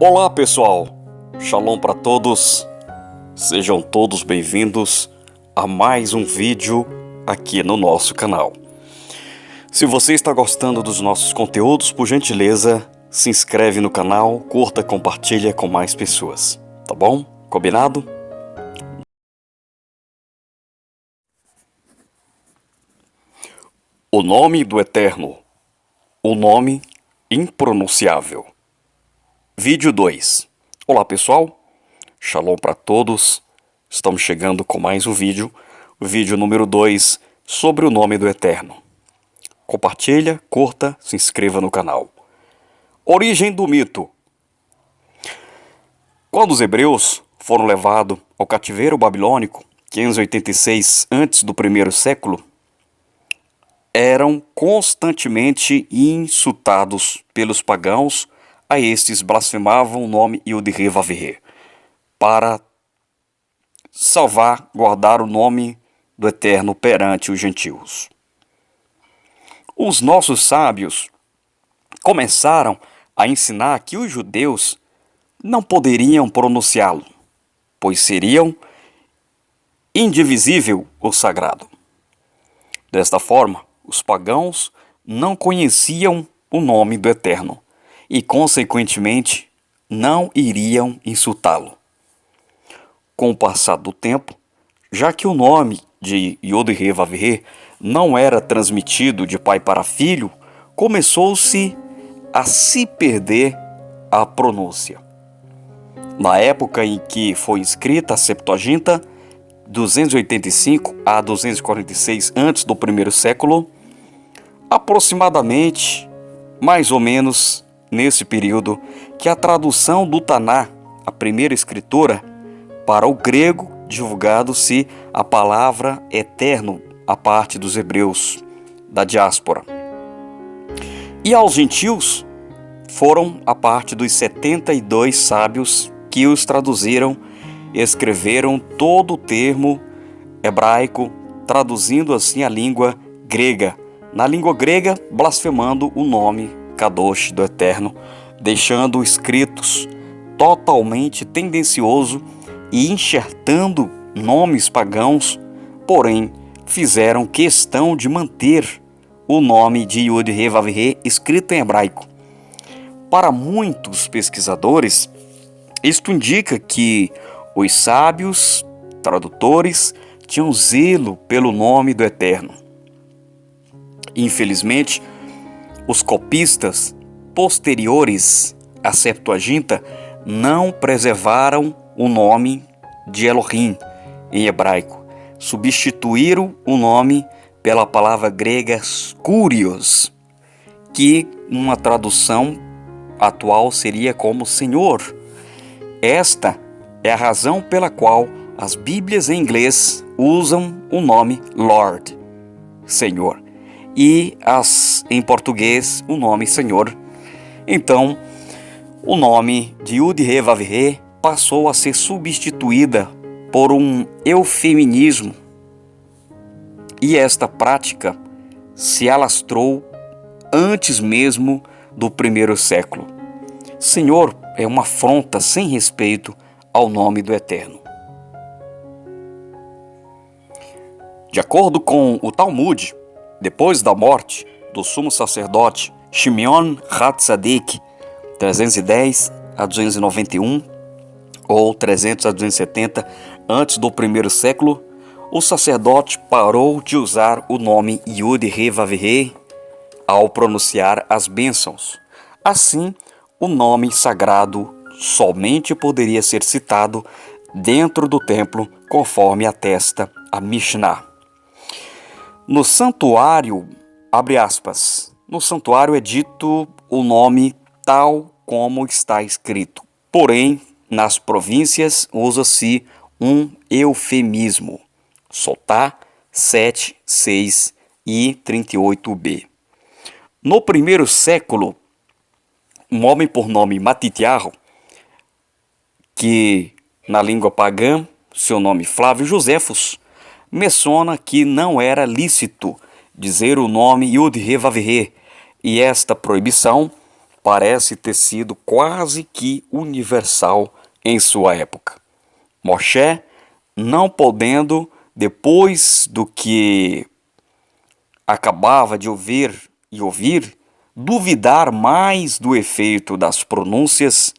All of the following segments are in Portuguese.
Olá pessoal, Shalom para todos, sejam todos bem-vindos a mais um vídeo aqui no nosso canal. Se você está gostando dos nossos conteúdos, por gentileza, se inscreve no canal, curta, compartilha com mais pessoas, tá bom? Combinado? O nome do Eterno, o nome impronunciável. Vídeo 2. Olá pessoal, Shalom para todos, estamos chegando com mais um vídeo, o vídeo número 2 sobre o nome do Eterno. Compartilha, curta, se inscreva no canal. Origem do mito. Quando os hebreus foram levados ao cativeiro babilônico, 586 antes do primeiro século, eram constantemente insultados pelos pagãos. A estes blasfemavam o nome Yod-Heh-Vav-Heh para guardar o nome do Eterno perante os gentios. Os nossos sábios começaram a ensinar que os judeus não poderiam pronunciá-lo, pois seriam indivisível o sagrado. Desta forma, os pagãos não conheciam o nome do Eterno e, consequentemente, não iriam insultá-lo. Com o passar do tempo, já que o nome de Yod-Heh-Vav-Heh não era transmitido de pai para filho, começou-se a se perder a pronúncia. Na época em que foi escrita a Septuaginta, 285 a 246 antes do primeiro século, aproximadamente, mais ou menos nesse período, que a tradução do Taná, a primeira escritura, para o grego divulgado-se a palavra eterno a parte dos hebreus da diáspora. E aos gentios foram a parte dos 72 sábios que os traduziram e escreveram todo o termo hebraico, traduzindo assim a língua grega. Na língua grega, blasfemando o nome Kadosh do Eterno, deixando escritos totalmente tendencioso e enxertando nomes pagãos, porém fizeram questão de manter o nome de Yod-Heh-Vav-Heh escrito em hebraico. Para muitos pesquisadores, isto indica que os sábios tradutores tinham zelo pelo nome do Eterno. Infelizmente, os copistas posteriores à Septuaginta não preservaram o nome de Elohim em hebraico. Substituíram o nome pela palavra grega Kyrios, que uma tradução atual seria como Senhor. Esta é a razão pela qual as Bíblias em inglês usam o nome Lord, Senhor, e as em português o nome Senhor. Então, o nome de Yod-Heh-Vav-Heh passou a ser substituída por um eufemismo, e esta prática se alastrou antes mesmo do primeiro século. Senhor é uma afronta sem respeito ao nome do Eterno. De acordo com o Talmud, depois da morte do sumo sacerdote Shimeon HaTzadik, 310 a 291 ou 300 a 270 antes do primeiro século, o sacerdote parou de usar o nome Yod-Heh-Vav-Heh ao pronunciar as bênçãos. Assim, o nome sagrado somente poderia ser citado dentro do templo, conforme atesta a Mishnah. No santuário, abre aspas, no santuário é dito o nome tal como está escrito. Porém, nas províncias usa-se um eufemismo. Sotá 7, 6 e 38b. No primeiro século, um homem por nome Matitiarro, que na língua pagã, seu nome Flávio Joséfos, menciona que não era lícito dizer o nome Yod-Heh-Vav-Heh, e esta proibição parece ter sido quase que universal em sua época. Moshe, não podendo, depois do que acabava de ouvir, duvidar mais do efeito das pronúncias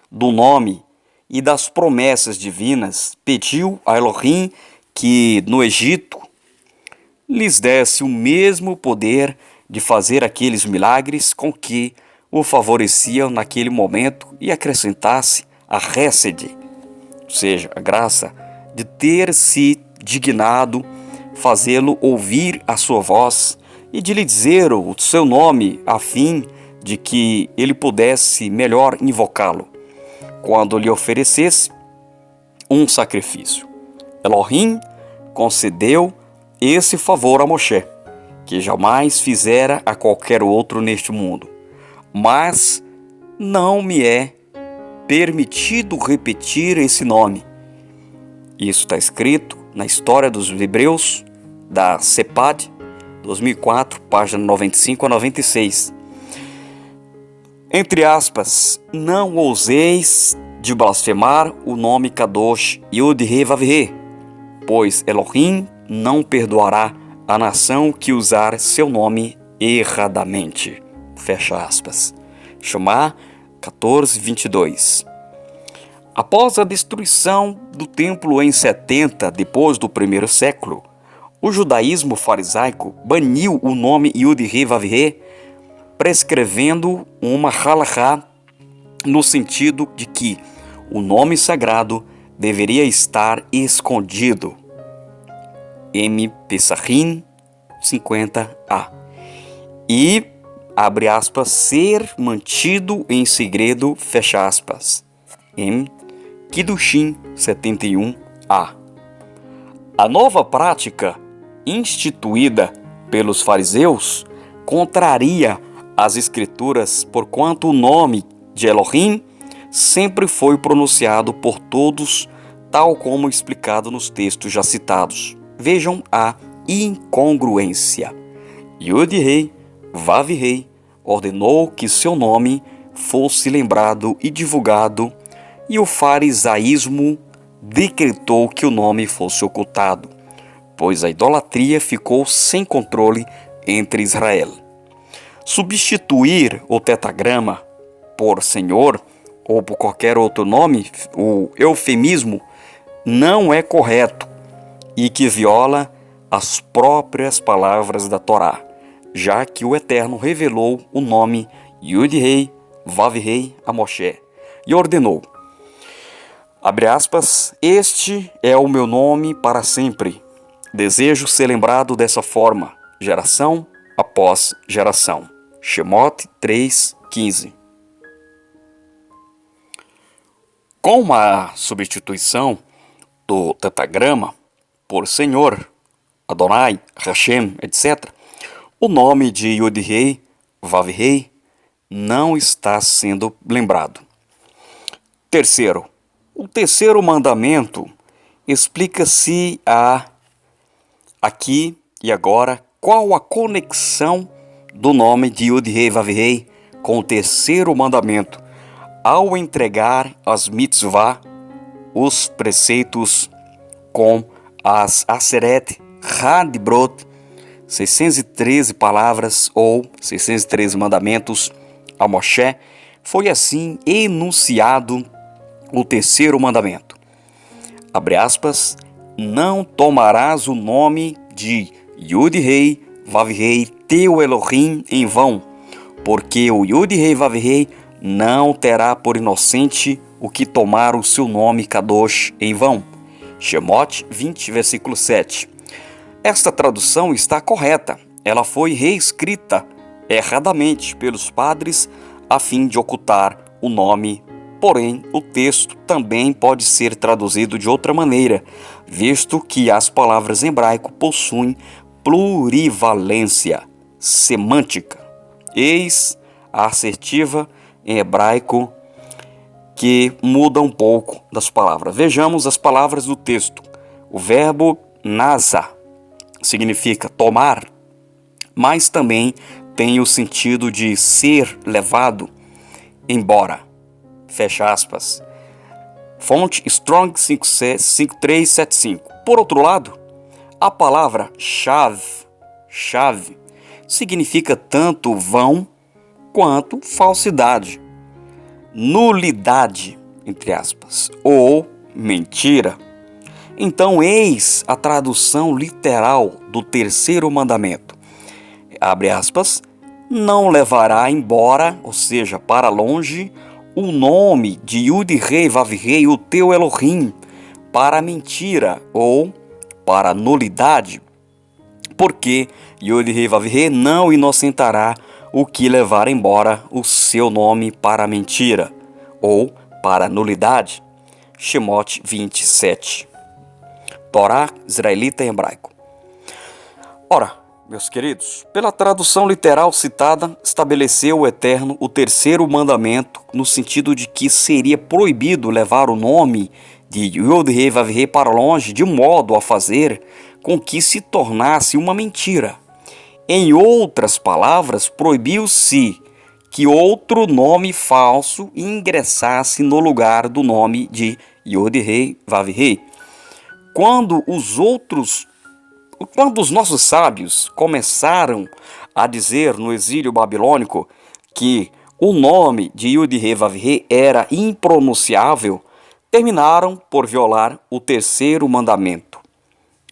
do nome e das promessas divinas, pediu a Elohim que no Egito lhes desse o mesmo poder de fazer aqueles milagres com que o favoreciam naquele momento e acrescentasse a Hesed, ou seja, a graça de ter se dignado fazê-lo ouvir a sua voz e de lhe dizer o seu nome a fim de que ele pudesse melhor invocá-lo quando lhe oferecesse um sacrifício. Elohim concedeu esse favor a Moshe, que jamais fizera a qualquer outro neste mundo. Mas não me é permitido repetir esse nome. Isso está escrito na História dos Hebreus, da CEPAD, 2004, página 95 a 96. Entre aspas, não ouseis de blasfemar o nome Kadosh Yod-Heh-Vav-Heh, pois Elohim não perdoará a nação que usar seu nome erradamente. Fecha aspas. Shemá 14:22. Após a destruição do templo em 70 depois do primeiro século, o judaísmo farisaico baniu o nome Yod-Heh-Vav-Heh, prescrevendo uma halachá no sentido de que o nome sagrado deveria estar escondido. M. Pesachim 50a. E, abre aspas, ser mantido em segredo, fecha aspas. M. Kiddushin 71a. A nova prática, instituída pelos fariseus, contraria as escrituras, porquanto o nome de Elohim sempre foi pronunciado por todos, tal como explicado nos textos já citados. Vejam a incongruência. Yod-Heh, Vav-Heh ordenou que seu nome fosse lembrado e divulgado, e o farisaísmo decretou que o nome fosse ocultado, pois a idolatria ficou sem controle entre Israel. Substituir o tetagrama por Senhor ou por qualquer outro nome, o eufemismo, não é correto e que viola as próprias palavras da Torá, já que o Eterno revelou o nome Yod-Heh, Vav-Heh a Moshe e ordenou, abre aspas, este é o meu nome para sempre. Desejo ser lembrado dessa forma, geração após geração. Shemot 3:15. Com a substituição do tetagrama por Senhor, Adonai, Hashem, etc., o nome de Yod-Heh, Vav-Heh não está sendo lembrado. Terceiro, o terceiro mandamento explica-se aqui e agora qual a conexão do nome de Yod-Heh, Vav-Heh com o terceiro mandamento ao entregar as mitzvah, os preceitos com as Aseret Hadibrot, 613 palavras ou 613 mandamentos a Moshe. Foi assim enunciado o terceiro mandamento. Abre aspas, não tomarás o nome de Yod-Heh, Vav-Heh, teu Elohim em vão, porque o Yod-Heh, Vav-Heh não terá por inocente o que tomar o seu nome Kadosh em vão. Shemot 20, versículo 7. Esta tradução está correta. Ela foi reescrita erradamente pelos padres a fim de ocultar o nome. Porém, o texto também pode ser traduzido de outra maneira, visto que as palavras em hebraico possuem plurivalência semântica. Eis a assertiva em hebraico que muda um pouco das palavras. Vejamos as palavras do texto. O verbo nasa significa tomar, mas também tem o sentido de ser levado. embora. Fecha aspas. Fonte Strong 5375. Por outro lado, a palavra chave, significa tanto vão quanto falsidade, nulidade, entre aspas, ou mentira. Então, eis a tradução literal do terceiro mandamento. Abre aspas, não levará embora, ou seja, para longe, o nome de Yud-Rei Vav-Rei, o teu Elohim, para a mentira ou para a nulidade, porque Yod-Rei Vav-Rei não inocentará o que levar embora o seu nome para a mentira ou para a nulidade. Shemot 27. Torá israelita em hebraico. Ora, meus queridos, pela tradução literal citada, estabeleceu o Eterno o terceiro mandamento no sentido de que seria proibido levar o nome de Yod-Rei Vav-Rei para longe, de modo a fazer com que se tornasse uma mentira. Em outras palavras, proibiu-se que outro nome falso ingressasse no lugar do nome de Yod-Rei Vav-Rei. Quando os nossos sábios começaram a dizer no exílio babilônico que o nome de Yod-Rei Vav-Rei era impronunciável, terminaram por violar o terceiro mandamento.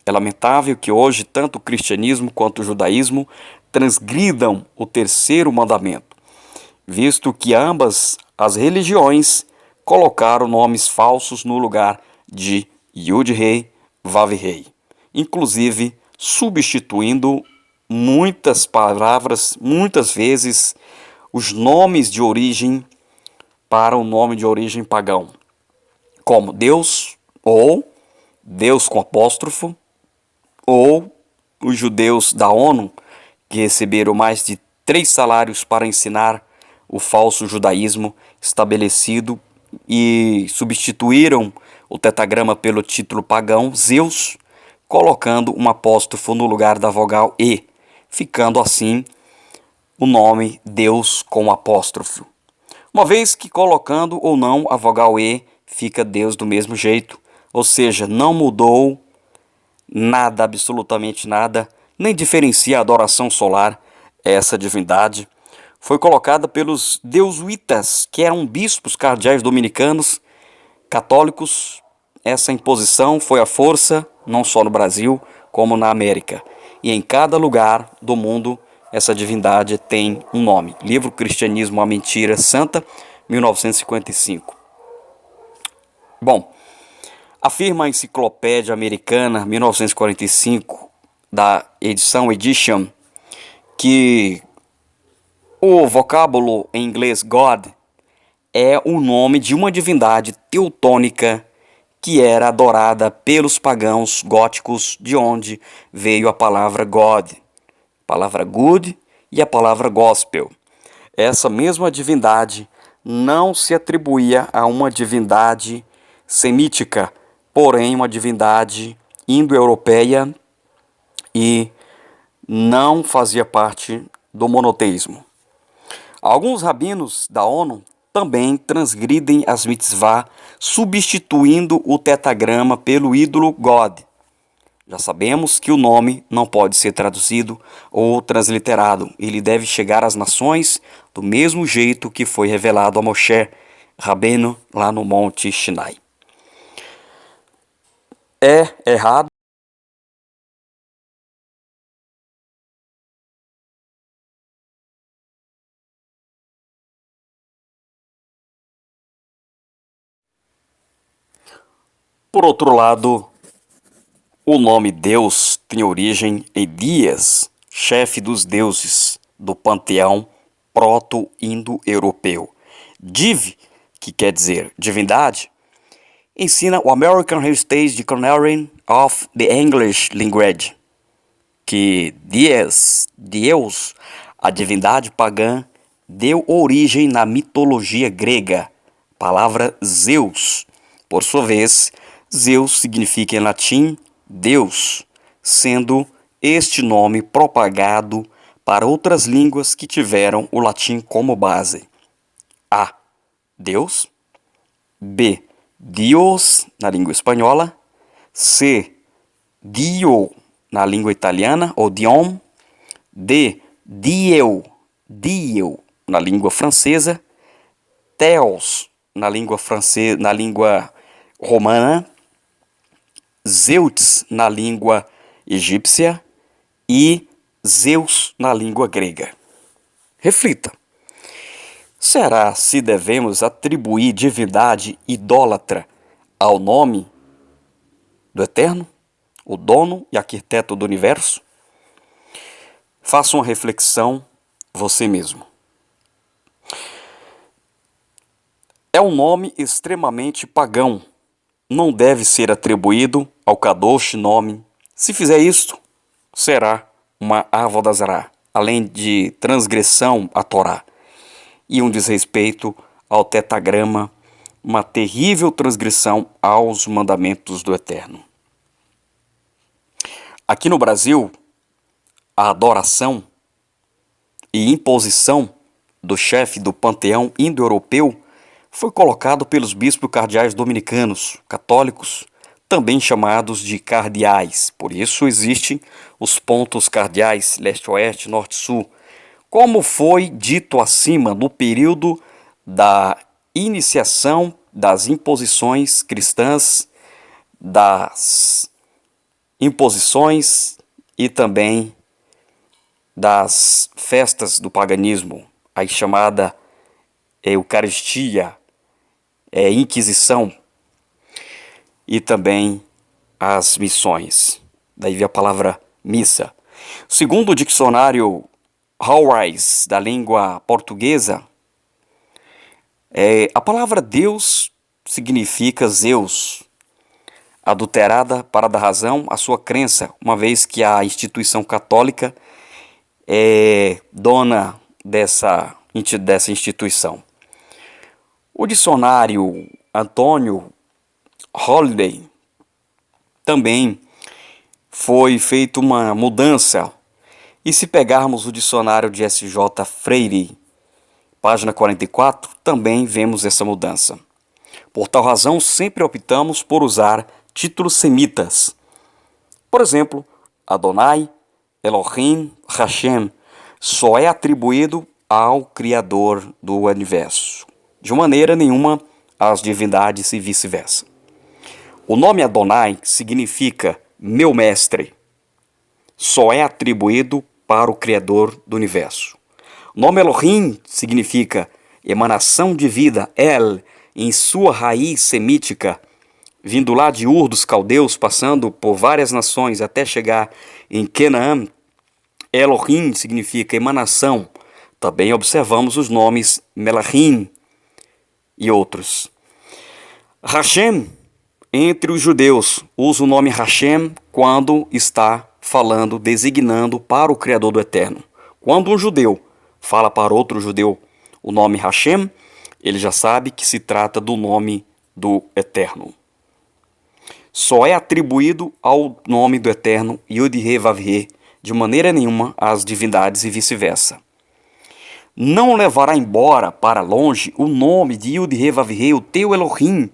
É lamentável que hoje tanto o cristianismo quanto o judaísmo transgridam o terceiro mandamento, visto que ambas as religiões colocaram nomes falsos no lugar de Yud-Rei, Vav-Rei, inclusive substituindo muitas palavras, muitas vezes, os nomes de origem para o nome de origem pagão, como Deus ou Deus com apóstrofo, ou os judeus da ONU, que receberam mais de 3 salários para ensinar o falso judaísmo estabelecido e substituíram o tetragrama pelo título pagão Zeus, colocando um apóstrofo no lugar da vogal E, ficando assim o nome Deus com apóstrofo. Uma vez que colocando ou não a vogal E, fica Deus do mesmo jeito, ou seja, não mudou nada, absolutamente nada, nem diferencia a adoração solar. Essa divindade foi colocada pelos deusuítas, que eram bispos cardeais dominicanos, católicos. Essa imposição foi à força, não só no Brasil, como na América. E em cada lugar do mundo, essa divindade tem um nome. Livro Cristianismo, a Mentira Santa, 1955. Bom, afirma a Enciclopédia Americana, 1945, da edição Edition, que o vocábulo em inglês God é o nome de uma divindade teutônica que era adorada pelos pagãos góticos, de onde veio a palavra God, a palavra good e a palavra gospel. Essa mesma divindade não se atribuía a uma divindade semítica, porém uma divindade indo-europeia, e não fazia parte do monoteísmo. Alguns rabinos da ONU também transgridem as mitzvah, substituindo o tetragrama pelo ídolo God. Já sabemos que o nome não pode ser traduzido ou transliterado. Ele deve chegar às nações do mesmo jeito que foi revelado a Moshe Rabbeinu lá no Monte Sinai. É errado. Por outro lado, o nome Deus tem origem em Dias, chefe dos deuses do panteão proto-indo-europeu. Div, que quer dizer divindade, ensina o American Heritage Dictionary of the English Language, que Deus, a divindade pagã, deu origem na mitologia grega, palavra Zeus. Por sua vez, Zeus significa em latim Deus, sendo este nome propagado para outras línguas que tiveram o latim como base. A Deus. B, Dios, na língua espanhola. C, Dio, na língua italiana, ou Diom. D, Dio, na língua francesa. Theos, na língua romana. Zeus, na língua egípcia. E Zeus, na língua grega. Reflita. Será se devemos atribuir divindade idólatra ao nome do Eterno, o dono e arquiteto do universo? Faça uma reflexão você mesmo. É um nome extremamente pagão. Não deve ser atribuído ao Kadosh nome. Se fizer isto, será uma Avodazará, além de transgressão à Torá e um desrespeito ao tetagrama, uma terrível transgressão aos mandamentos do Eterno. Aqui no Brasil, a adoração e imposição do chefe do panteão indo-europeu foi colocado pelos bispos cardeais dominicanos, católicos, também chamados de cardeais. Por isso existem os pontos cardeais leste-oeste, norte-sul. Como foi dito acima, no período da iniciação das imposições cristãs, das imposições e também das festas do paganismo, a chamada Eucaristia, Inquisição e também as missões. Daí vem a palavra missa. Segundo o dicionário Howise, da língua portuguesa, a palavra Deus significa Zeus, adulterada para dar razão à sua crença, uma vez que a instituição católica é dona dessa instituição. O dicionário Antônio Holiday também foi feita uma mudança. E se pegarmos o dicionário de S.J. Freire, página 44, também vemos essa mudança. Por tal razão, sempre optamos por usar títulos semitas. Por exemplo, Adonai, Elohim, Hashem, só é atribuído ao Criador do universo. De maneira nenhuma às divindades e vice-versa. O nome Adonai significa meu mestre. Só é atribuído para o Criador do universo. O nome Elohim significa emanação de vida, El, em sua raiz semítica, vindo lá de Ur dos caldeus, passando por várias nações até chegar em Canaã. Elohim significa emanação. Também observamos os nomes Melahim e outros. Hashem, entre os judeus, usa o nome Hashem quando está falando, designando para o Criador do Eterno. Quando um judeu fala para outro judeu o nome Hashem, ele já sabe que se trata do nome do Eterno. Só é atribuído ao nome do Eterno Yud-He-Vav-He, de maneira nenhuma às divindades e vice-versa. Não levará embora para longe o nome de Yud-He-Vav-He, o teu Elohim,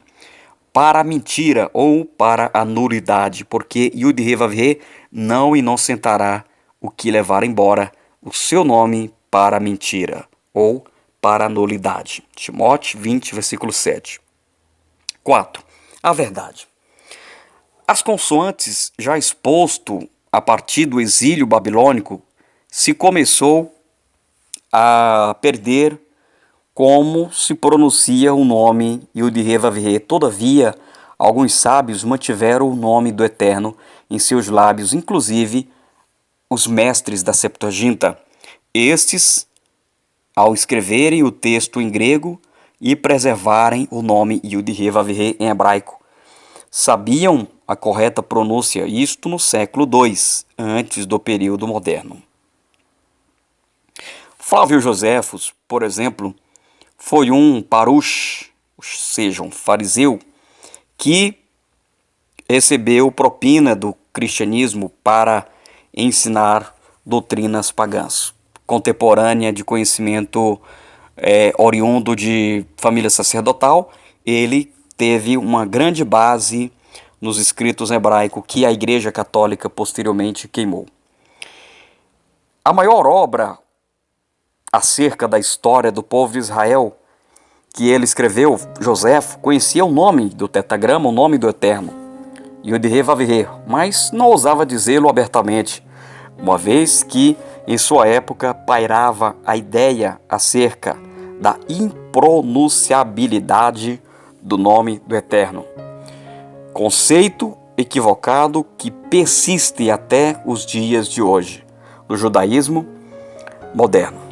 para a mentira ou para a nulidade, porque Yud-He-Vav-He não inocentará o que levar embora o seu nome para a mentira ou para a nulidade. Timóteo 20, versículo 7. 4. A verdade. As consoantes já exposto a partir do exílio babilônico, se começou a perder como se pronuncia o nome Yud-He-Vav-He. Todavia, alguns sábios mantiveram o nome do Eterno em seus lábios, inclusive os mestres da Septuaginta. Estes, ao escreverem o texto em grego e preservarem o nome Yud-He-Vav-He em hebraico, sabiam a correta pronúncia, isto no século II, antes do período moderno. Flávio Joséfos, por exemplo, foi um parush, ou seja, um fariseu, que recebeu propina do cristianismo para ensinar doutrinas pagãs, contemporânea de conhecimento oriundo de família sacerdotal, ele teve uma grande base nos escritos hebraicos que a Igreja Católica posteriormente queimou. A maior obra acerca da história do povo de Israel que ele escreveu, Joséfo, conhecia o nome do tetragrama, o nome do Eterno, Yod-Heh-Vav-Heh, mas não ousava dizê-lo abertamente, uma vez que em sua época pairava a ideia acerca da impronunciabilidade do nome do Eterno. Conceito equivocado que persiste até os dias de hoje, do judaísmo moderno.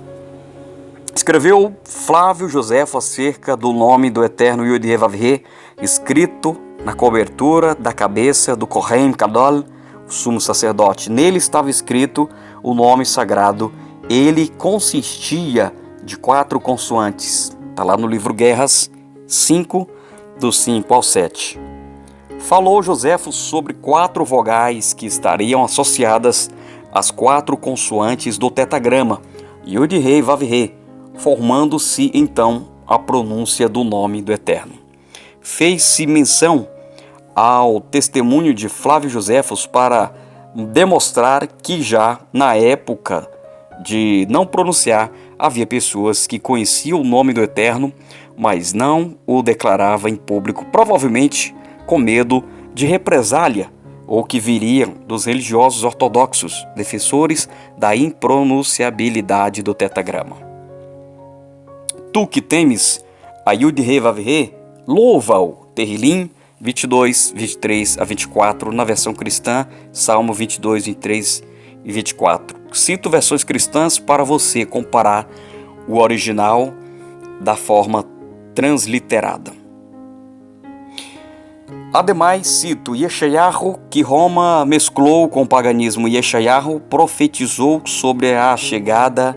Escreveu Flávio Joséfo acerca do nome do Eterno Yod-Heh-Vav-Heh, escrito na cobertura da cabeça do Kohen Gadol, o sumo sacerdote. Nele estava escrito o nome sagrado. Ele consistia de 4 consoantes. Está lá no livro Guerras 5, do 5 ao 7. Falou Joséfo sobre 4 vogais que estariam associadas às 4 consoantes do tetragrama, Yod-Heh-Vav-Heh, formando-se então a pronúncia do nome do Eterno. Fez-se menção ao testemunho de Flávio Joséfo para demonstrar que já na época de não pronunciar havia pessoas que conheciam o nome do Eterno, mas não o declaravam em público, provavelmente com medo de represália ou que viriam dos religiosos ortodoxos, defensores da impronunciabilidade do tetragrama. Tu que temes a Yod-Heh-Vav-Heh, louva-o. Terrilim 22, 23 a 24, na versão cristã, Salmo 22, 23 e 24. Cito versões cristãs para você comparar o original da forma transliterada. Ademais, cito Yeshayahu, que Roma mesclou com o paganismo. Yeshayahu profetizou sobre a chegada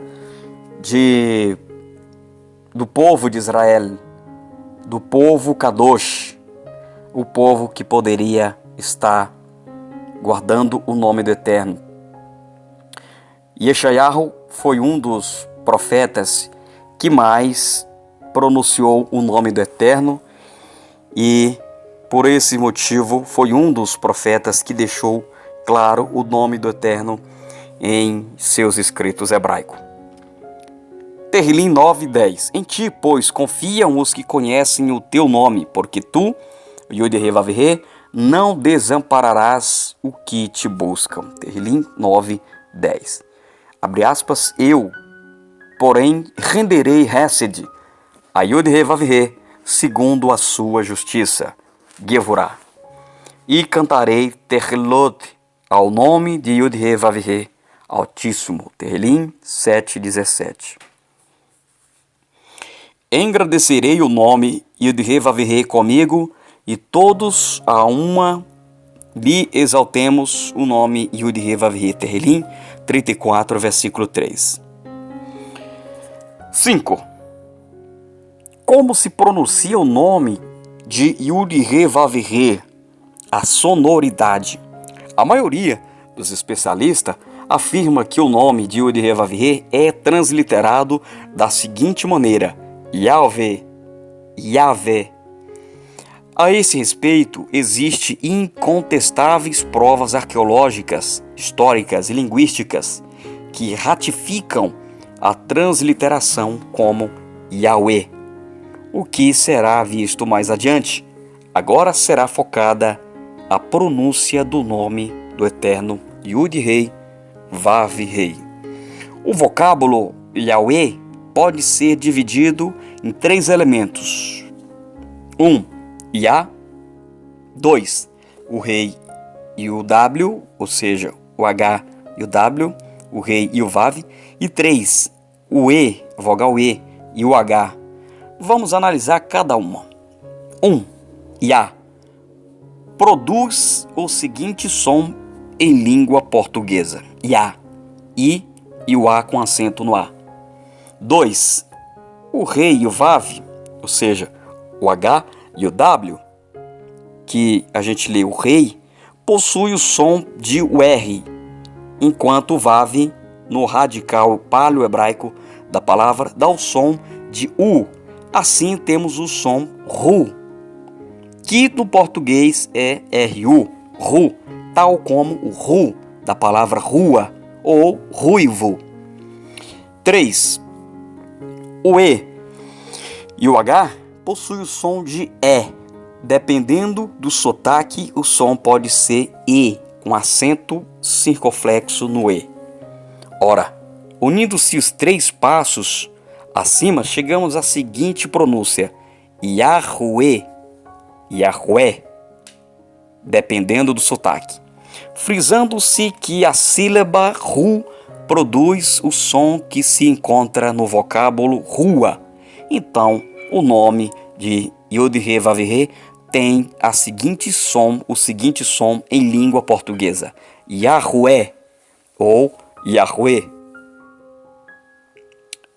do povo de Israel, do povo Kadosh, o povo que poderia estar guardando o nome do Eterno. Yeshayahu foi um dos profetas que mais pronunciou o nome do Eterno e, por esse motivo, foi um dos profetas que deixou claro o nome do Eterno em seus escritos hebraicos. Terrilim 9:10. Em ti, pois, confiam os que conhecem o teu nome, porque tu, Yod-Heh-Vav-Heh, não desampararás o que te buscam. Terrilim 9:10. Abre aspas, eu, porém, renderei Hesed a Yod-Heh-Vav-Heh, segundo a sua justiça. Gevurah. E cantarei Tehilot ao nome de Yod-Heh-Vav-Heh, Altíssimo. Terrilim 7:17. Engrandecerei o nome Yod-Heh-Vav-Heh comigo, e todos a uma lhe exaltemos o nome Yod-Heh-Vav-Heh. Terrilim 34, versículo 3. 5. Como se pronuncia o nome de Yod-Heh-Vav-Heh? A sonoridade. A maioria dos especialistas afirma que o nome de Yod-Heh-Vav-Heh é transliterado da seguinte maneira: Yahvé, Yahvé. A esse respeito, existem incontestáveis provas arqueológicas, históricas e linguísticas que ratificam a transliteração como Yahweh, o que será visto mais adiante. Agora será focada a pronúncia do nome do Eterno Yod-Heh-Vav-Heh. O vocábulo Yahweh pode ser dividido em 3 elementos. 1. Yah. 2. O rei e o W, ou seja, o H e o W, o rei e o Vav. E 3. O E, a vogal E e o H. Vamos analisar cada uma. 1. Yah. Produz o seguinte som em língua portuguesa. Yah. I e o A com acento no A. 2. O rei e o Vav, ou seja, o H e o W, que a gente lê o rei, possui o som de o R, enquanto o Vav, no radical paleo-hebraico da palavra, dá o som de U. Assim temos o som RU, que no português é RU, RU, tal como o RU da palavra rua ou ruivo. 3. O E e o H possuem o som de E. Dependendo do sotaque, o som pode ser E, com acento circunflexo no E. Ora, unindo-se os 3 passos acima, chegamos à seguinte pronúncia: Yahweh, Yahweh, dependendo do sotaque. Frisando-se que a sílaba Ru produz o som que se encontra no vocábulo rua. Então, o nome de Yod-Heh-Vav-Heh tem o seguinte som em língua portuguesa: Yahweh ou Yahweh.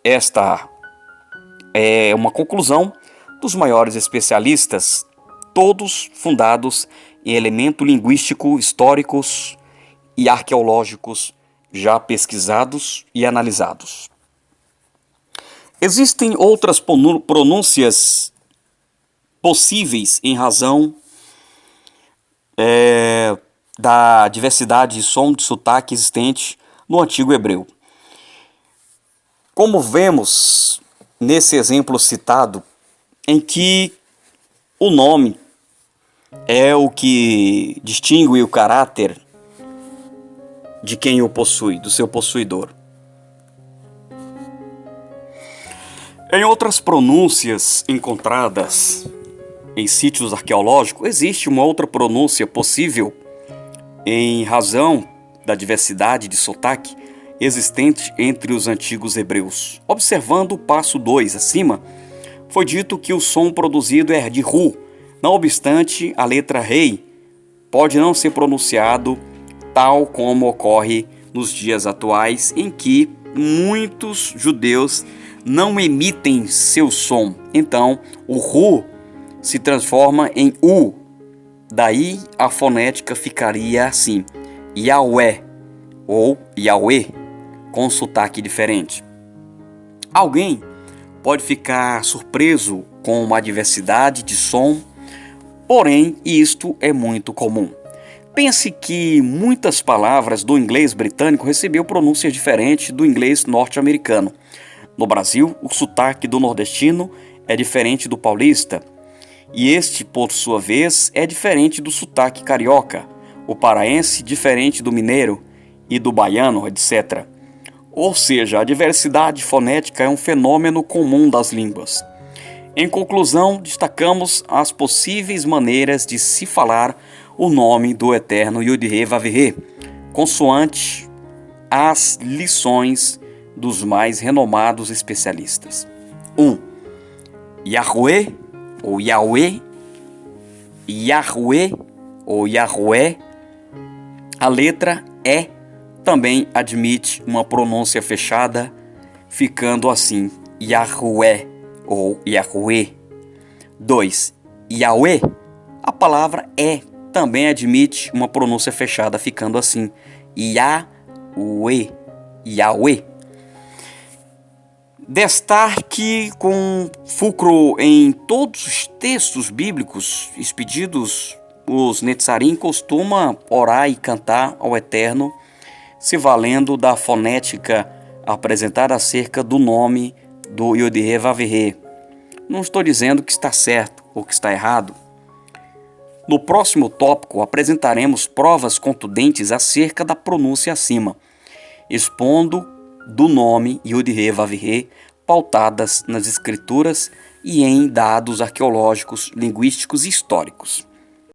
Esta é uma conclusão dos maiores especialistas, todos fundados em elementos linguísticos, históricos e arqueológicos já pesquisados e analisados. Existem outras pronúncias possíveis em razão da diversidade de som de sotaque existente no antigo hebreu. Como vemos nesse exemplo citado, em que o nome é o que distingue o caráter de quem o possui, do seu possuidor. Em outras pronúncias encontradas em sítios arqueológicos, existe uma outra pronúncia possível em razão da diversidade de sotaque existente entre os antigos hebreus. Observando o passo 2 acima, foi dito que o som produzido é de Ru. Não obstante, a letra Rei pode não ser pronunciado tal como ocorre nos dias atuais, em que muitos judeus não emitem seu som. Então, o Ru se transforma em U. Daí a fonética ficaria assim: Yahweh ou Yahweh, com sotaque diferente. Alguém pode ficar surpreso com uma diversidade de som, porém isto é muito comum. Pense que muitas palavras do inglês britânico recebeu pronúncias diferentes do inglês norte-americano. No Brasil, o sotaque do nordestino é diferente do paulista, e este, por sua vez, é diferente do sotaque carioca, o paraense diferente do mineiro e do baiano, etc. Ou seja, a diversidade fonética é um fenômeno comum das línguas. Em conclusão, destacamos as possíveis maneiras de se falar o nome do eterno Yod-Heh-Vav-Heh, consoante as lições dos mais renomados especialistas. 1. Yahweh ou Yahweh, Yahweh ou Yahweh. A letra E também admite uma pronúncia fechada, ficando assim: Yahweh ou Yahweh. 2. Yahweh. A palavra E também admite uma pronúncia fechada, ficando assim: Yahweh, Yahweh. Destaque com fulcro em todos os textos bíblicos expedidos, os Netzarim costumam orar e cantar ao Eterno, se valendo da fonética apresentada acerca do nome do Yod-Heh-Vav-Heh. Não estou dizendo que está certo ou que está errado. No próximo tópico, apresentaremos provas contundentes acerca da pronúncia acima, expondo do nome Yod-Heh-Vav-Heh, pautadas nas escrituras e em dados arqueológicos, linguísticos e históricos.